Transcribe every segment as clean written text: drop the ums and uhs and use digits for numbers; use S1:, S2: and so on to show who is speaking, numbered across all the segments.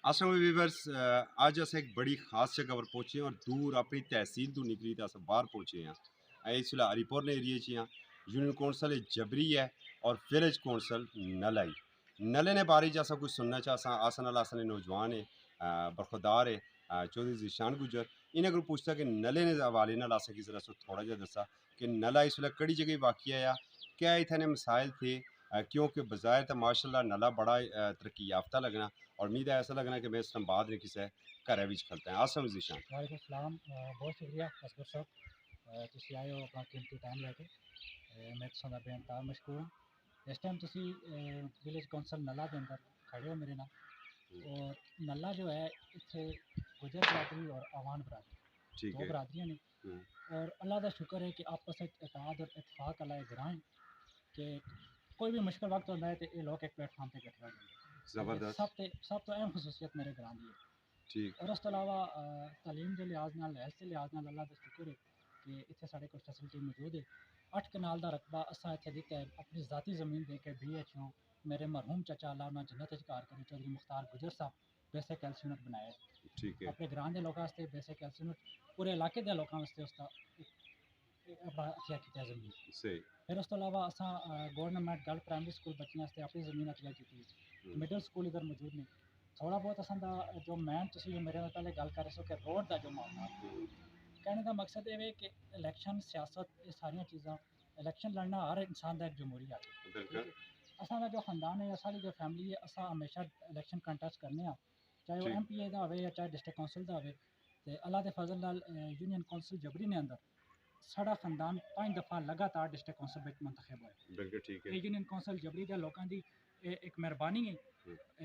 S1: अस्सलाम व्यूअर्स अज अस एक बड़ी खास जगह पर पहुंचे हैं और दूर अपनी तहसील तो निकली तो अस बाहर पहुंचे हैं। इसलै हरीपुर एरिए च हाँ। यूनियन कौंसल जबरी है और विलेज कौंसल नलाई नले ने बारे च असा कुछ सुनना चाह आसन अल आसन नौजवान है बरखुदार है चौधरी जीशान गुजर इन्हें को पूछता कि नले ने हवाले नाल असें जरा थोड़ा जहा दसा कि नला इसलै कड़ी जगह वाकिया है, क्या इतने मसाइल थे, क्योंकि बज़ाहिर तो माशाल्लाह नला बड़ा तरक्की याफ्ता लगना और उम्मीद है ऐसा लगना कि मैं इस टाइम बाद नहीं किसी घर विच खलता है। आसम जीशान
S2: वालेकुम सलाम। बहुत शुक्रिया असगर साहब, तुसी आए हो अपना कीमती टाइम लैके। मैं तुहां दा बेनता मशकूर हाँ। इस टाइम तुसी विलेज कौंसल नला के अंदर खड़े हो मेरे नाल। और नला जो है इत्थे गुजर बरादरी और आवान बरादरी
S1: ठीक
S2: दो
S1: है।
S2: बरादरियां ने। और अल्लाह का शुक्र है कि आपस में इत्तेहाद और इत्तफाक वाला एक ग्रां है कि कोई भी मुश्किल वक्त होता है तो ये लोग एक प्लेटफार्म पर इकट्ठे हो जाते हैं।
S1: जबरदस्त।
S2: सब तो अहम खसूसियत मेरे ग्रां की है।
S1: ठीक।
S2: और उस तो अलावा तालीम के लिहाज नाल हेल्थ के लिहाज नाल अल्लाह का शुक्र है कि इत्थे साढ़े कोल फैसिलिटी मौजूद है। 8 कनाल का रकबा असा इत्थे दिता है अपनी ज़ाती ज़मीन दे के BHO मेरे मरहूम चचा अल्लाह उन्हें जन्नत कार करी चौधरी मुख्तार गुजर साहब बेसिक हेल्थ यूनिट बनाया
S1: ठीक है।
S2: अपने ग्रां के लोगों वास्ते। बेसिक हेल्थ यूनिट पूरे इलाके के लोगों वास्ते उसका अपना हथिया किया ज़मीन।
S1: सही।
S2: फिर उस तो अलावा असा गवर्नमेंट गर्ल प्राइमरी स्कूल बच्चों वास्ते अपनी ज़मीन हथिया की। मिडल स्कूल इधर मौजूद नहीं। थोड़ा बहुत असा जो मैन तुम मेरे नाल पहले गल कर रहे हो कि रोड का जो मामला कहने का मकसद ये है कि इलैक्शन सियासत ये सारिया चीज़ा इलैक्शन लड़ना हर इंसान का एक जमहूरी हक है। ठीक है। असा जो खानदान है सारी जो फैमिली है असा हमेशा इलैक्शन कंटेस्ट करने चाहे वो MPA का हो या चाहे डिस्ट्रिक्ट कौंसल का हो। तो अल्लाह के फजल नाल यूनियन कौंसल जबरी ने अंदर साड़ा खानदान 5 दफ़ा लगातार डिस्ट्रिक्ट कौंसल में मंतखब होया।
S1: बिल्कुल ठीक है।
S2: यूनियन कौंसल जबरी के लोगों की एक मेहरबानी है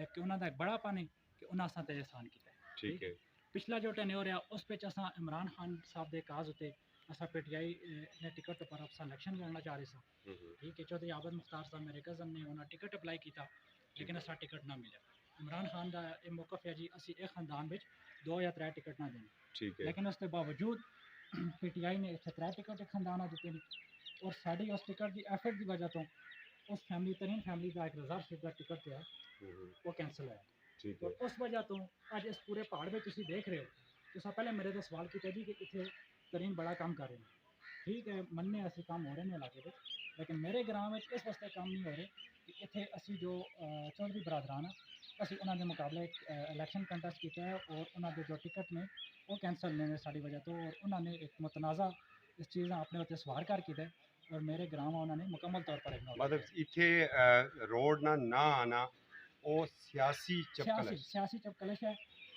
S2: कि उन्होंने एक बड़ापन है कि उन्हें असा ते एहसान किया।
S1: ठीक है।
S2: पिछला जो टेन्योर रहा उस असा इमरान खान साहब के काज उत्ते असा PTI ने टिकट पर असा इलैक्शन लड़ना चाह रहे थे। ठीक है। चौधरी आबद मुख्तार साहब मेरे कज़न ने उन्हें टिकट अप्लाई किया लेकिन असा टिकट ना मिला। इमरान खान का यह मौकफ है जी असी एक खानदान में 2 या 3 टिकट ना देने।
S1: ठीक है।
S2: लेकिन उसके बावजूद PTI ने इतने 3 टिकट खानदान दिते और साड़ी उस टिकट की एफर्ट की वजह तो उस फैमिली तरीन फैमिली का एक रिजर्व का टिकट है वो कैंसल है।
S1: ठीक
S2: और
S1: है।
S2: उस वजह तो अज इस पूरे पहाड़ में तुम देख रहे हो तो पहले मेरे तो सवाल किया जी कि इतने तरीन बड़ा काम कर रहे हैं। ठीक है मन्ने ऐसे काम हो रहे हैं इलाके में लेकिन मेरे ग्राम में इस वास्ते काम नहीं हो रहे कि इतने असी जो चौधरी बरादरान असी उन्होंने मुकाबले इलैक्शन कंटेस्ट किया है और उन्होंने जो टिकट ने वो कैंसल ने साड़ी वजह तो और उन्होंने एक मुतनाज़ा इस चीज़ अपने उत्ते सवार कर किया और मेरे ग्राम उन्होंने मुकम्मल तौर पर इग्नोर
S1: मतलब
S2: किया।
S1: इतने रोड ना आना वो सियासी चपकलश।
S2: सियासी चपकलश है।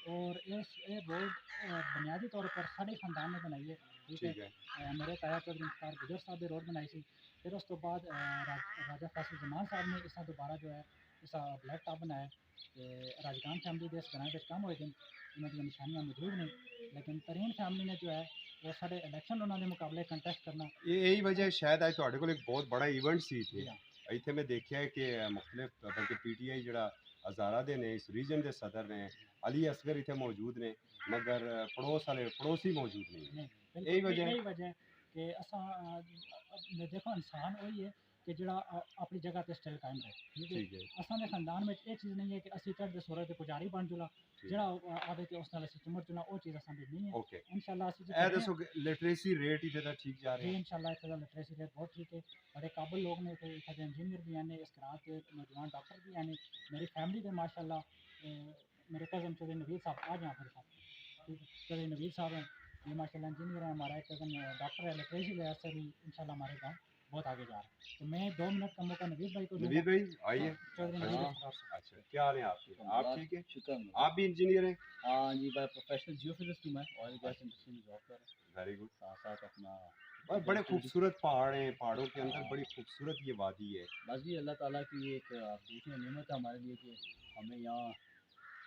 S2: और ये रोड बुनियादी तौर पर साढ़े खानदान ने बनाई है। ठीक है।
S1: ठीक है।
S2: मेरे ताया चौधरी मुख्तार गुजर साहब ने रोड बनाई थी। फिर उस तो बाद राजा फैसल जमान साहब ने इसा दोबारा जो है इसा ब्लैक टॉप बनाया। राजगान फैमिली के इस ग्रां कम होए दिन उन्होंने निशानियाँ मौजूद नहीं लेकिन तरीन फैमिली ने जो है वो साढ़े इलैक्शन उन्होंने मुकाबले कंटेस्ट करना
S1: यही वजह शायद आज थोड़े को एक बहुत बड़ा इवेंट सी थे।
S2: जी हाँ।
S1: इतने मैं देखा है कि मुख्तलिफ बल्कि PTI जरा हज़ारा दे ने इस रीजन के सदर ने अली असगर इतने मौजूद ने मगर पड़ोस वाले पड़ोसी मौजूद नहीं। यही वजह
S2: यही वजह है कि असा देखो इंसान वही है कि जड़ा अपनी जगह पे स्टिल कायम रहे। ठीक है।
S1: ठीक है।
S2: असा दे खानदान में ये चीज़ नहीं है कि असी चढ़ते सूरज के पुजारी बन जुला जड़ा आवे तो उस नाल असी चिमट जुला वो चीज़ असा नहीं है।
S1: ओके।
S2: इंशाल्लाह असी
S1: ए दसो लिटरेसी रेट इतने ठीक जा रहे
S2: जी
S1: हैं?
S2: इंशाल्लाह इतना लिटरेसी रेट बहुत ठीक है। बड़े काबिल लोग ने इतने इंजीनियर भी हैं इस ग्रां के नौजवान डॉक्टर भी हैं। मेरी फैमिली के माशाल्लाह मेरे कज़न चौधरी नवीद साहब आज यहाँ पर साहब। ठीक है। चौधरी नवीद साहब हैं ये माशाल्लाह इंजीनियर हैं। हमारा एक कज़न डॉक्टर है लिटरेसी लिहाज से भी इंशाल्लाह हमारे गाँव बहुत आगे जा रहा है। तो मैं 2 मिनट का मौका नवीद भाई को दूँगा।
S1: नवीद भाई आइए।
S2: चौधरी नवीद इफ्तार साहब।
S1: अच्छा क्या हाल है आपके? आप ठीक है?
S3: शुक्र
S1: आप भी इंजीनियर हैं?
S3: हाँ जी भाई प्रोफेशनल जियो फिजिक्स हूँ मैं ऑयल गैस इंडस्ट्री में जॉब कर रहा हूँ।
S1: Very good.
S3: साथ साथ अपना
S1: और बड़े खूबसूरत पहाड़ हैं, पहाड़ों के अंदर बड़ी खूबसूरत ये वादी है।
S3: बस जी अल्लाह ताला की एक आप देखें नेमत है हमारे लिए कि हमें यहाँ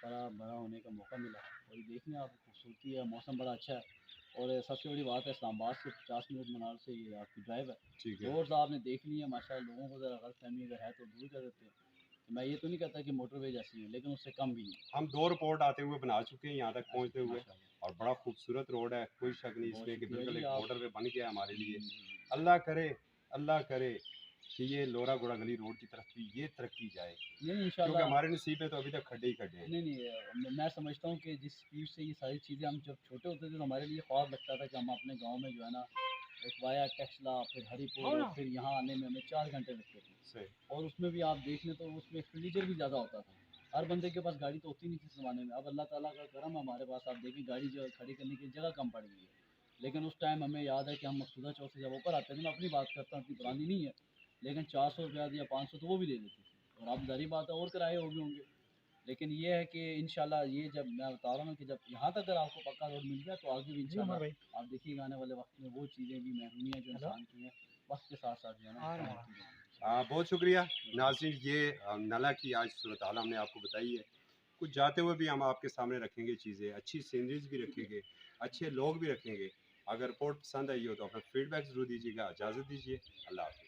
S3: बड़ा बड़ा होने का मौका मिला। और ये देखने आप खूबसूरती है मौसम बड़ा अच्छा है। और सबसे बड़ी बात है इस्लामाबाद से 50 मिनट मनाल से ये आपकी ड्राइव है।
S1: ठीक है।
S3: रोड्स आपने देख ली है माशाल्लाह लोगों को ज़रा गलत फहमी अगर है तो दूर कर देते हैं। तो मैं ये तो नहीं कहता कि मोटरवे जैसी है लेकिन उससे कम भी नहीं।
S1: हम 2 रिपोर्ट आते हुए बना चुके हैं यहाँ तक पहुँचते हुए और बड़ा खूबसूरत रोड है, कोई शक नहीं इसमें कि बिल्कुल एक बॉर्डर पे बन गया हमारे लिए। अल्लाह करे कि ये लोरा गोड़ा गली रोड की तरफ भी ये तरक्की जाए,
S3: नहीं
S1: क्योंकि
S3: इंशाल्लाह।
S1: हमारे नसीब में तो अभी तक खड्डे ही खड्डे हैं।
S3: नहीं नहीं मैं समझता हूँ कि जिस स्पीड से ये सारी चीज़ें, हम जब छोटे होते थे तो हमारे लिए ख्वाब लगता था कि हम अपने गांव में जो है ना एक वाया टैक्सला, फिर हरीपुर और फिर यहाँ आने में हमें 4 घंटे लगते थे।
S1: सही।
S3: और उसमें भी आप देख लें तो उसमें एक्सपेंडिचर भी ज़्यादा होता था। हर बंदे के पास गाड़ी तो होती नहीं थी इस ज़माने में। अब अल्लाह ताला का करम है, हमारे पास आप देखें गाड़ी जो है खड़ी करने की जगह कम पड़ गई है। लेकिन उस टाइम हमें याद है कि हम मकसूदा चौक से जब ऊपर आते थे, मैं अपनी बात करता हूँ, इतनी पुरानी नहीं है, लेकिन 400 रुपया या 500 तो वो भी ले लेती थी। और अब जारी बात है और किराए हो गए होंगे। लेकिन ये है कि इंशाल्लाह ये जब मैं बता रहा हूँ कि जब यहाँ तक अगर आपको पक्का रोड मिल गया तो आगे भी
S2: जी उमर
S3: इंशाल्लाह
S2: भाई।
S3: आप देखिएगा आने वाले वक्त में वो चीज़ें भी, महरूमियाँ जो
S2: हेलो।
S3: इंसान की हैं, वक्त के साथ साथ जो है ना
S2: आ रहा
S3: कम
S2: हूँ।
S3: होती रहेंगी।
S1: बहुत शुक्रिया नाज़रीन, ये नला की आज सूरत हाल हमने आपको बताई है। कुछ जाते हुए भी हम आपके सामने रखेंगे चीज़ें, अच्छी सीनरीज भी रखेंगे, अच्छे लोग भी रखेंगे। अगर रिपोर्ट पसंद आई हो तो अपना फीडबैक ज़रूर दीजिएगा। इजाज़त दीजिए, अल्लाह हाफ़िज़।